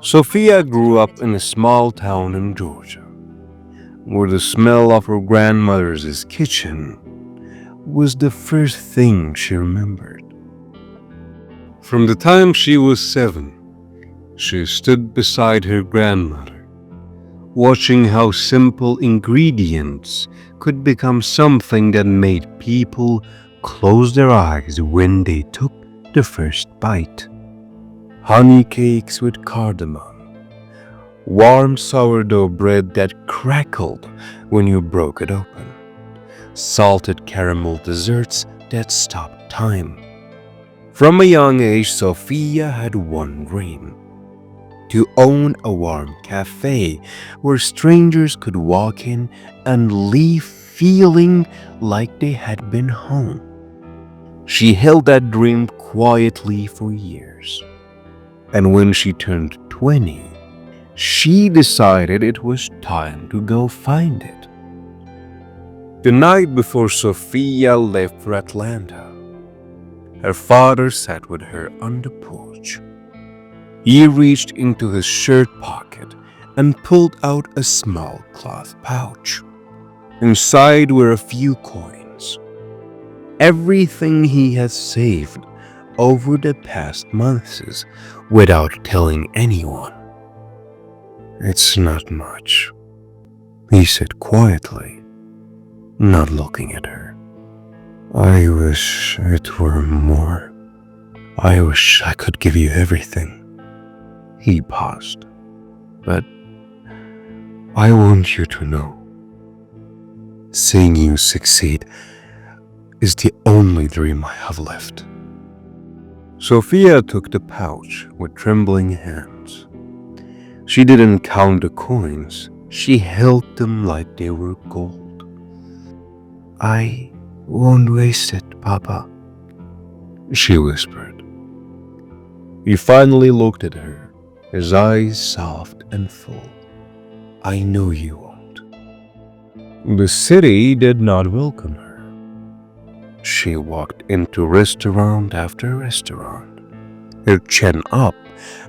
Sofia grew up in a small town in Georgia, where the smell of her grandmother's kitchen was the first thing she remembered. From the time she was 7, she stood beside her grandmother, watching how simple ingredients could become something that made people close their eyes when they took the first bite. Honey cakes with cardamom, warm sourdough bread that crackled when you broke it open, salted caramel desserts that stopped time. From a young age, Sofia had one dream: to own a warm cafe where strangers could walk in and leave feeling like they had been home. She held that dream quietly for years, and when she turned 20, she decided it was time to go find it. The night before Sofia left for Atlanta, her father sat with her on the porch. He reached into his shirt pocket and pulled out a small cloth pouch. Inside were a few coins, everything he had saved over the past months without telling anyone. "It's not much," he said quietly, not looking at her. "I wish it were more. I wish I could give you everything." He paused. "But I want you to know, seeing you succeed is the only dream I have left." Sofia took the pouch with trembling hands. She didn't count the coins. She held them like they were gold. "I won't waste it, Papa," she whispered. He finally looked at her, his eyes soft and full. "I know you won't." The city did not welcome her. She walked into restaurant after restaurant, her chin up,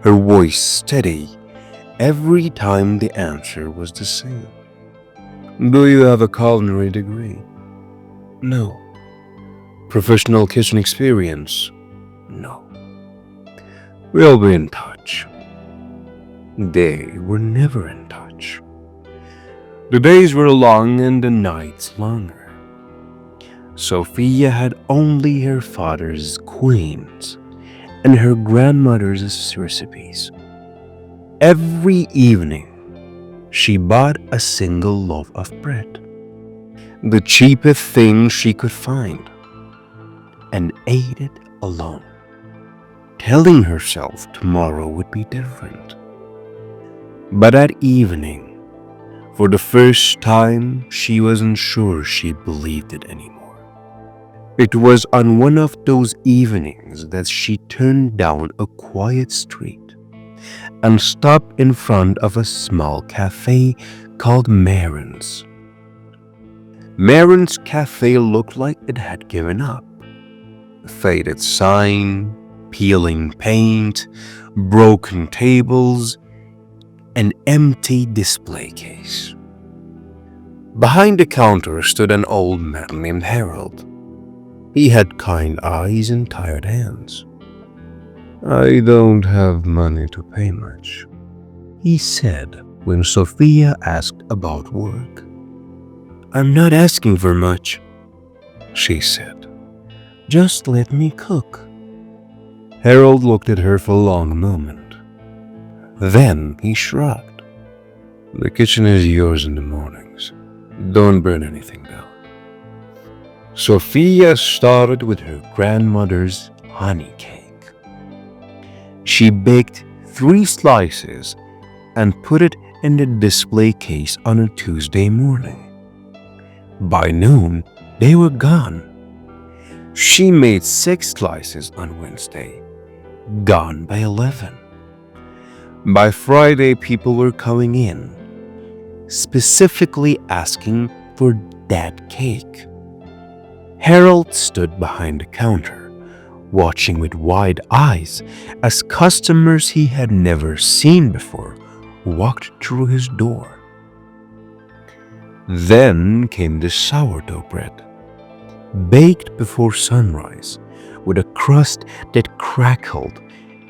her voice steady. Every time the answer was the same. "Do you have a culinary degree?" "No." "Professional kitchen experience?" "No." "We'll be in touch." They were never in touch. The days were long and the nights longer. Sofia had only her father's coins and her grandmother's recipes. Every evening, she bought a single loaf of bread, the cheapest thing she could find, and ate it alone, telling herself tomorrow would be different. But that evening, for the first time, she wasn't sure she believed it anymore. It was on one of those evenings that she turned down a quiet street and stopped in front of a small cafe called Maren's. Maren's cafe looked like it had given up. A faded sign, peeling paint, broken tables, an empty display case. Behind the counter stood an old man named Harold. He had kind eyes and tired hands. "I don't have money to pay much," he said when Sofia asked about work. "I'm not asking for much," she said. "Just let me cook." Harold looked at her for a long moment. Then he shrugged. "The kitchen is yours in the mornings. Don't burn anything down." Sofia started with her grandmother's honey cake. She baked 3 slices and put it in the display case on a Tuesday morning. By noon, they were gone. She made 6 slices on Wednesday, gone by 11. By Friday, people were coming in, specifically asking for that cake. Harold stood behind the counter, watching with wide eyes as customers he had never seen before walked through his door. Then came the sourdough bread, baked before sunrise, with a crust that crackled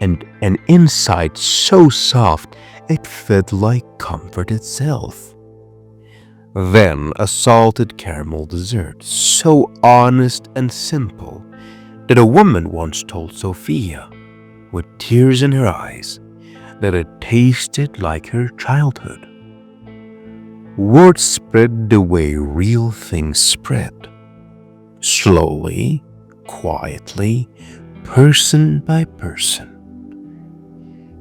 and an inside so soft it felt like comfort itself. Then a salted caramel dessert, so honest and simple that a woman once told Sofia, with tears in her eyes, that it tasted like her childhood. Word spread the way real things spread. Slowly, quietly, person by person.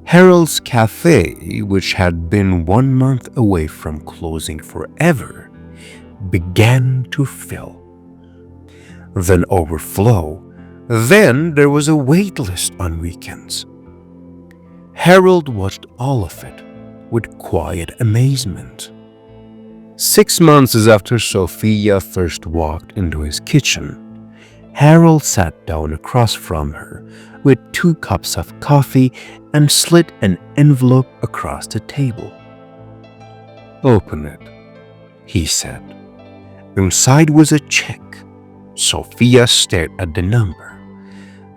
Harold's Café, which had been 1 month away from closing forever, began to fill. Then overflow. Then there was a wait list on weekends. Harold watched all of it with quiet amazement. 6 months after Sofia first walked into his kitchen, Harold sat down across from her with 2 cups of coffee and slid an envelope across the table. "Open it," he said. Inside was a check. Sofia stared at the number.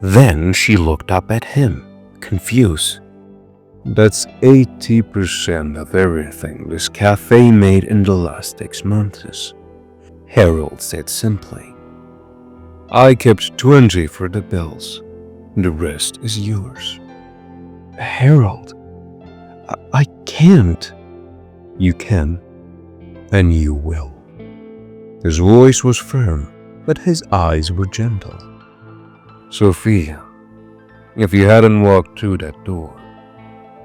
Then she looked up at him, confused. "That's 80% of everything this cafe made in the last 6 months," Harold said simply. "I kept 20 for the bills. The rest is yours." "Harold, I can't." "You can, and you will." His voice was firm, but his eyes were gentle. "Sofia, if you hadn't walked through that door,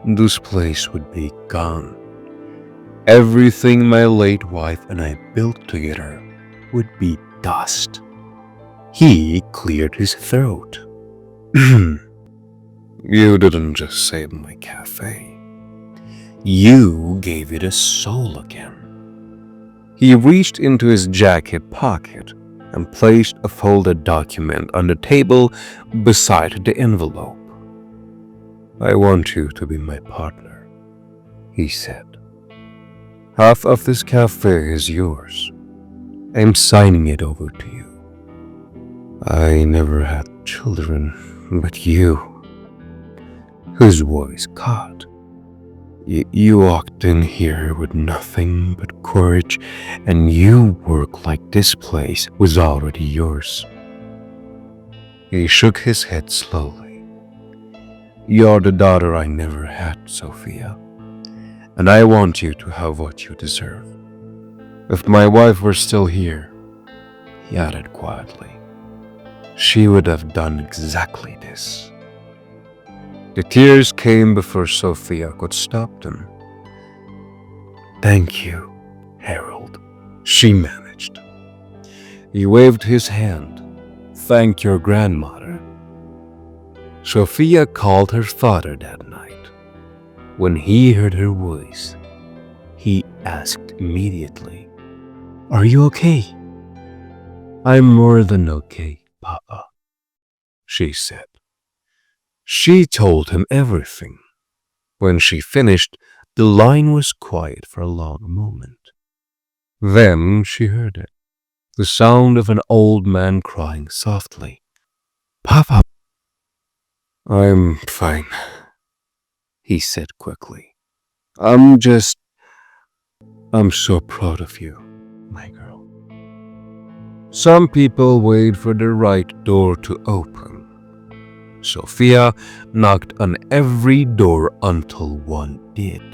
this place would be gone. Everything my late wife and I built together would be dust." He cleared his throat. "You didn't just save my cafe. You gave it a soul again." He reached into his jacket pocket and placed a folded document on the table beside the envelope. "I want you to be my partner," he said. "Half of this cafe is yours. I'm signing it over to you. I never had children, but you." His voice caught. You walked in here with nothing but courage, and you work like this place was already yours." He shook his head slowly. "You're the daughter I never had, Sofia, and I want you to have what you deserve. If my wife were still here," he added quietly, "she would have done exactly this." The tears came before Sofia could stop them. "Thank you, Harold," she managed. He waved his hand. "Thank your grandmother." Sofia called her father that night. When he heard her voice, he asked immediately, "Are you okay?" "I'm more than okay, Papa," she said. She told him everything. When she finished, the line was quiet for a long moment. Then she heard it, the sound of an old man crying softly. "Papa." "I'm fine," he said quickly. I'm so proud of you, my girl." Some people wait for the right door to open. Sofia knocked on every door until one did.